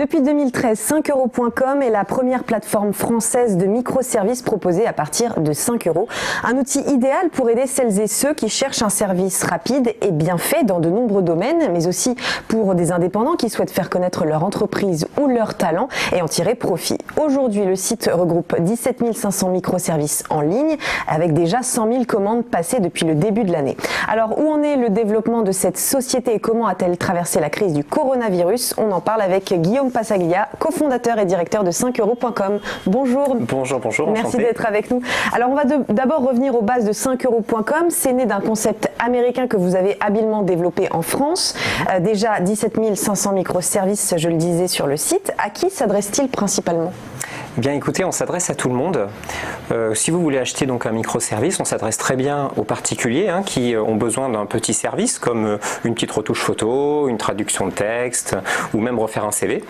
Depuis 2013, 5euros.com est la première plateforme française de microservices proposée à partir de 5 euros. Un outil idéal pour aider celles et ceux qui cherchent un service rapide et bien fait dans de nombreux domaines, mais aussi pour des indépendants qui souhaitent faire connaître leur entreprise ou leur talent et en tirer profit. Aujourd'hui, le site regroupe 17 500 microservices en ligne avec déjà 100 000 commandes passées depuis le début de l'année. Alors, où en est le développement de cette société et comment a-t-elle traversé la crise du coronavirus? On en parle avec Guillaume Passaglia, cofondateur et directeur de 5euros.com. Bonjour. Bonjour. Merci d'être avec nous. Alors, on va d'abord revenir aux bases de 5euros.com. C'est né d'un concept américain que vous avez habilement développé en France. Déjà 17 500 microservices, je le disais, sur le site. À qui s'adresse-t-il principalement ? Bien écoutez, on s'adresse à tout le monde. Si vous voulez acheter donc un microservice, on s'adresse très bien aux particuliers qui ont besoin d'un petit service comme une petite retouche photo, une traduction de texte ou même refaire un CV.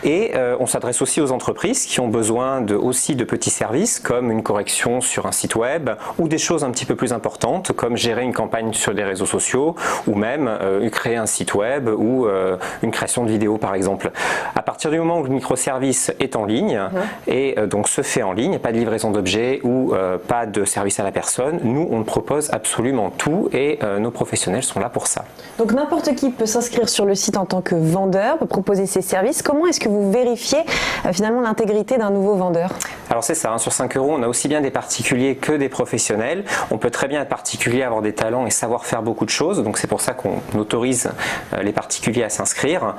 Et on s'adresse aussi aux entreprises qui ont besoin aussi de petits services comme une correction sur un site web ou des choses un petit peu plus importantes comme gérer une campagne sur des réseaux sociaux ou même créer un site web ou une création de vidéo par exemple. À partir du moment où le microservice est en ligne, et donc se fait en ligne, pas de livraison d'objets ou pas de service à la personne, nous on propose absolument tout et nos professionnels sont là pour ça. Donc n'importe qui peut s'inscrire sur le site en tant que vendeur, peut proposer ses services. Comment est-ce que vous vérifiez finalement l'intégrité d'un nouveau vendeur? Alors c'est ça, sur 5 euros on a aussi bien des particuliers que des professionnels. On peut très bien être particulier, avoir des talents et savoir faire beaucoup de choses, donc c'est pour ça qu'on autorise les particuliers à s'inscrire.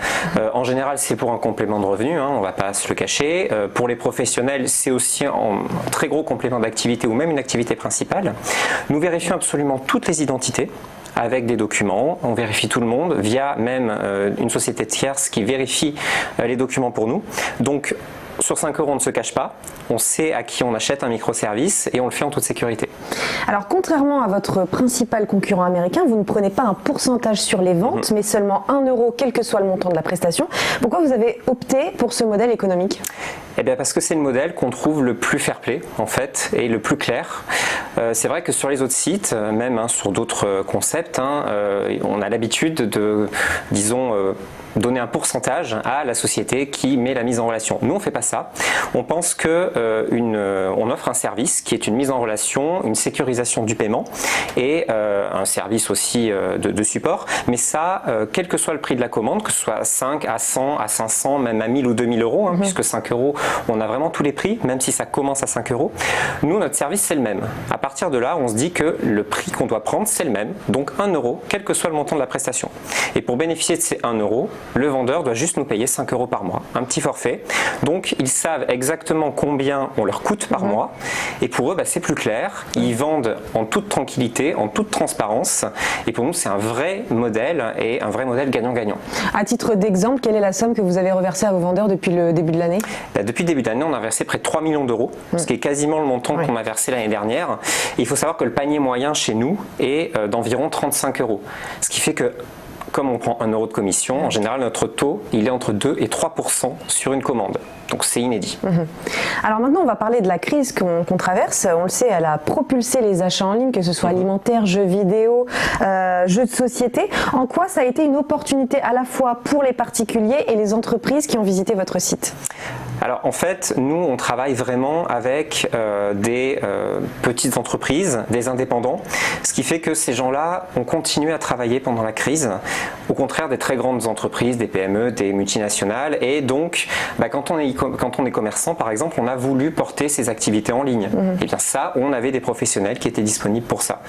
En général c'est pour un complément de revenu, on ne va pas se le cacher. Pour les professionnels, c'est aussi un très gros complément d'activité ou même une activité principale. Nous vérifions absolument toutes les identités avec des documents. On vérifie tout le monde via même une société tierce qui vérifie les documents pour nous. Donc, sur 5 euros, on ne se cache pas, on sait à qui on achète un microservice et on le fait en toute sécurité. Alors contrairement à votre principal concurrent américain, vous ne prenez pas un pourcentage sur les ventes, mais seulement 1 euro, quel que soit le montant de la prestation. Pourquoi vous avez opté pour ce modèle économique ? Eh bien parce que c'est le modèle qu'on trouve le plus fair-play en fait et le plus clair. C'est vrai que sur les autres sites, même sur d'autres concepts, on a l'habitude de, disons, donner un pourcentage à la société qui met la mise en relation. Nous on fait pas ça. On pense que on offre un service qui est une mise en relation, une sécurisation du paiement et un service aussi de support. Mais ça, quel que soit le prix de la commande, que ce soit 5 à 100 à 500, même à 1000 ou 2000 euros, puisque 5 euros, on a vraiment tous les prix, même si ça commence à 5 euros. Nous, notre service, c'est le même. À partir de là, on se dit que le prix qu'on doit prendre, c'est le même. Donc 1 euro, quel que soit le montant de la prestation. Et pour bénéficier de ces 1 euro, le vendeur doit juste nous payer 5 euros par mois, un petit forfait. Donc ils savent exactement combien on leur coûte par mois. Et pour eux, c'est plus clair. Ils vendent en toute tranquillité, en toute transparence. Et pour nous, c'est un vrai modèle et un vrai modèle gagnant-gagnant. À titre d'exemple, quelle est la somme que vous avez reversée à vos vendeurs depuis le début de l'année? Depuis le début de l'année, on a versé près de 3 millions d'euros, ce qui est quasiment le montant qu'on a versé l'année dernière. Et il faut savoir que le panier moyen chez nous est d'environ 35 euros. Ce qui fait que comme on prend 1 euro de commission, en général notre taux il est entre 2 et 3% sur une commande. Donc c'est inédit. Alors maintenant on va parler de la crise qu'on traverse. On le sait, elle a propulsé les achats en ligne, que ce soit alimentaire, jeux vidéo, jeux de société. En quoi ça a été une opportunité à la fois pour les particuliers et les entreprises qui ont visité votre site? Alors en fait, nous on travaille vraiment avec des petites entreprises, des indépendants, ce qui fait que ces gens-là ont continué à travailler pendant la crise, au contraire des très grandes entreprises, des PME, des multinationales, et donc quand on est commerçant par exemple, on a voulu porter ses activités en ligne. Et bien ça, on avait des professionnels qui étaient disponibles pour ça.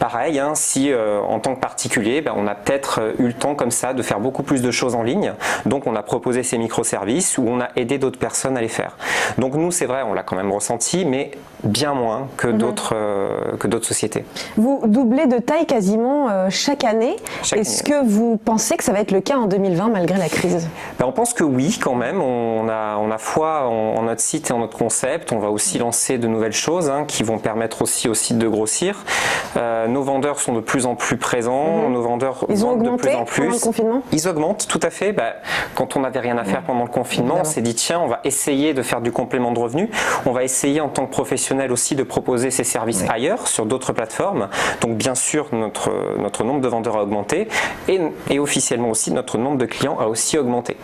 Pareil, si en tant que particulier, on a peut-être eu le temps comme ça de faire beaucoup plus de choses en ligne, donc on a proposé ces microservices où on a aidé d'autres personnes à les faire. Donc nous, c'est vrai, on l'a quand même ressenti, mais bien moins que d'autres sociétés. Vous doublez de taille quasiment chaque année. Est-ce que vous pensez que ça va être le cas en 2020 malgré la crise? On pense que oui, quand même. On a foi en notre site et en notre concept. On va aussi lancer de nouvelles choses qui vont permettre aussi au site de grossir. Nos vendeurs sont de plus en plus présents. Nos vendeurs vendent de plus en plus. Pendant le confinement? Ils augmentent, tout à fait. Quand on n'avait rien à faire pendant le confinement, on s'est dit tiens, on va essayer de faire du complément de revenu. On va essayer en tant que professionnel aussi de proposer ces services ailleurs, sur d'autres plateformes. Donc bien sûr, notre nombre de vendeurs a augmenté et officiellement aussi, notre nombre de clients a aussi augmenté.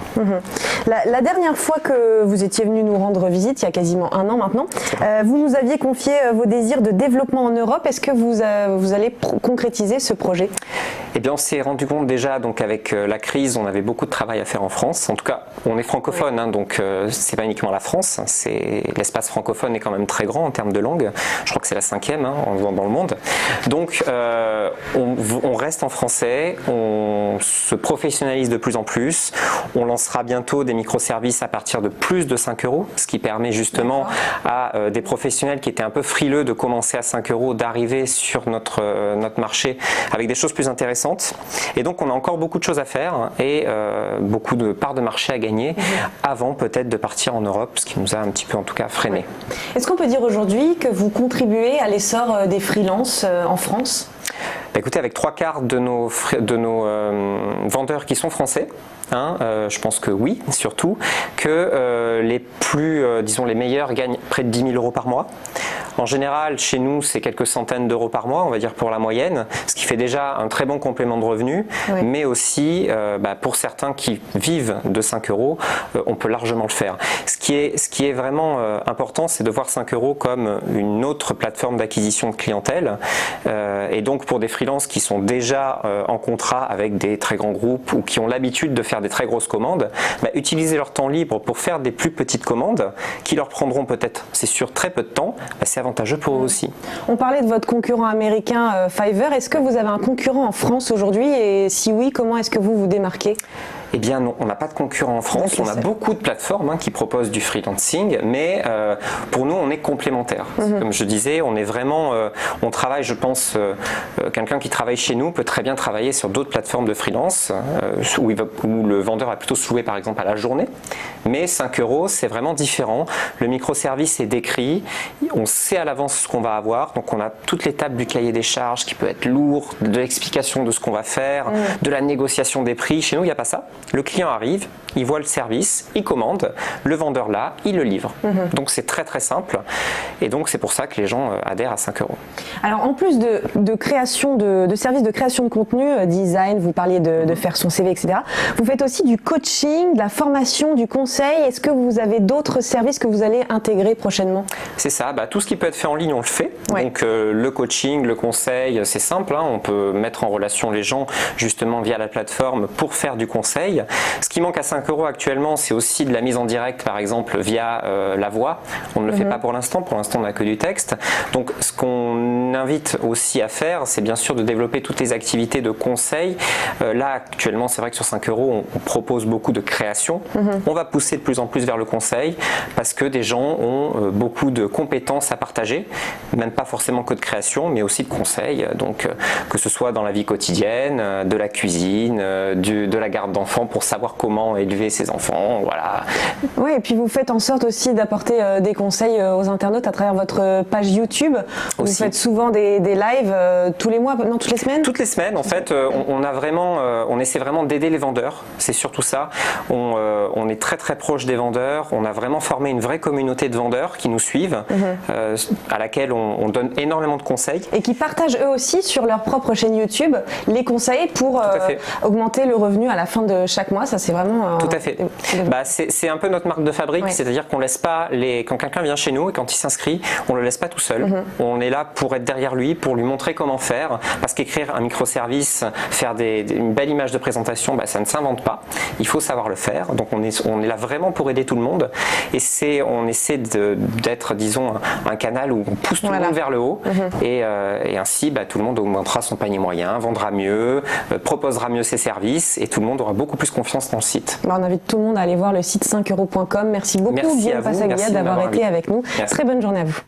La dernière fois que vous étiez venu nous rendre visite, il y a quasiment un an maintenant, vous nous aviez confié vos désirs de développement en Europe. Est-ce que vous allez concrétiser ce projet? Eh bien, on s'est rendu compte déjà, donc avec la crise, on avait beaucoup de travail à faire en France. En tout cas, on est francophone, hein, donc c'est pas uniquement la France. L'espace francophone est quand même très grand en termes de langue. Je crois que c'est la 5e dans le monde. Donc, on reste en français, on se professionnalise de plus en plus. On lancera bientôt des microservices à partir de plus de 5 €, ce qui permet justement à des professionnels qui étaient un peu frileux de commencer à 5 € d'arriver sur notre marché avec des choses plus intéressantes. Et donc on a encore beaucoup de choses à faire et beaucoup de parts de marché à gagner avant peut-être de partir en Europe, ce qui nous a un petit peu en tout cas freiné. Est-ce qu'on peut dire aujourd'hui que vous contribuez à l'essor des freelances en France? Écoutez, avec 3/4 de nos vendeurs qui sont français, je pense que oui, surtout que les meilleurs gagnent près de 10 000 € par mois. En général, chez nous, c'est quelques centaines d'euros par mois, on va dire pour la moyenne, ce qui fait déjà un très bon complément de revenu, mais aussi pour certains qui vivent de 5 €, on peut largement le faire. Ce qui est vraiment important, c'est de voir 5 € comme une autre plateforme d'acquisition de clientèle, et donc pour des freelances qui sont déjà en contrat avec des très grands groupes ou qui ont l'habitude de faire des très grosses commandes, utiliser leur temps libre pour faire des plus petites commandes qui leur prendront peut-être, c'est sûr, très peu de temps, c'est avantageux pour eux aussi. On parlait de votre concurrent américain Fiverr. Est-ce que vous avez un concurrent en France aujourd'hui et si oui, comment est-ce que vous vous démarquez? Eh bien non, on n'a pas de concurrent en France, on a beaucoup de plateformes qui proposent du freelancing, mais pour nous on est complémentaires. Comme je disais, on est vraiment, on travaille, je pense, quelqu'un qui travaille chez nous peut très bien travailler sur d'autres plateformes de freelance, où le vendeur va plutôt se louer par exemple à la journée, mais 5 € c'est vraiment différent. Le microservice est décrit, on sait à l'avance ce qu'on va avoir, donc on a toute l'étape du cahier des charges qui peut être lourd, de l'explication de ce qu'on va faire, de la négociation des prix. Chez nous il n'y a pas ça. Le client arrive, il voit le service, il commande, le vendeur là, il le livre. Donc c'est très très simple et donc c'est pour ça que les gens adhèrent à 5 €. Alors en plus de création de services de création de contenu, design, vous parliez de faire son CV, etc. Vous faites aussi du coaching, de la formation, du conseil. Est-ce que vous avez d'autres services que vous allez intégrer prochainement? C'est ça, tout ce qui peut être fait en ligne, on le fait. Donc le coaching, le conseil, c'est simple. On peut mettre en relation les gens justement via la plateforme pour faire du conseil. Ce qui manque à 5 € actuellement, c'est aussi de la mise en direct, par exemple via la voix. On ne le fait pas pour l'instant on n'a que du texte. Donc ce qu'on invite aussi à faire, c'est bien sûr de développer toutes les activités de conseil. Là actuellement, c'est vrai que sur 5 € on propose beaucoup de création. On va pousser de plus en plus vers le conseil parce que des gens ont beaucoup de compétences à partager, même pas forcément que de création, mais aussi de conseil. Donc que ce soit dans la vie quotidienne, de la cuisine, de la garde d'enfants pour savoir comment élever ses enfants, voilà. Oui, et puis vous faites en sorte aussi d'apporter des conseils aux internautes à travers votre page YouTube. Vous faites souvent des lives tous les mois, non, toutes les semaines? Toutes les semaines, en fait, on essaie vraiment d'aider les vendeurs, c'est surtout ça. On est très très proche des vendeurs, on a vraiment formé une vraie communauté de vendeurs qui nous suivent, à laquelle on donne énormément de conseils. Et qui partagent eux aussi sur leur propre chaîne YouTube les conseils pour augmenter le revenu à la fin de chaque mois. Ça, c'est vraiment... Tout à fait. C'est un peu notre marque de fabrique, c'est-à-dire qu'on laisse pas quand quelqu'un vient chez nous et quand il s'inscrit, on le laisse pas tout seul. On est là pour être derrière lui, pour lui montrer comment faire, parce qu'écrire un microservice, faire une belle image de présentation, ça ne s'invente pas. Il faut savoir le faire. Donc on est là vraiment pour aider tout le monde. Et on essaie d'être, disons, un canal où on pousse tout le monde vers le haut. Et ainsi, tout le monde augmentera son panier moyen, vendra mieux, proposera mieux ses services et tout le monde aura beaucoup plus confiance dans le site. On invite tout le monde à aller voir le site 5 €.com. Merci beaucoup, Guillaume Passaglia, d'avoir été avec nous. Très bonne journée à vous.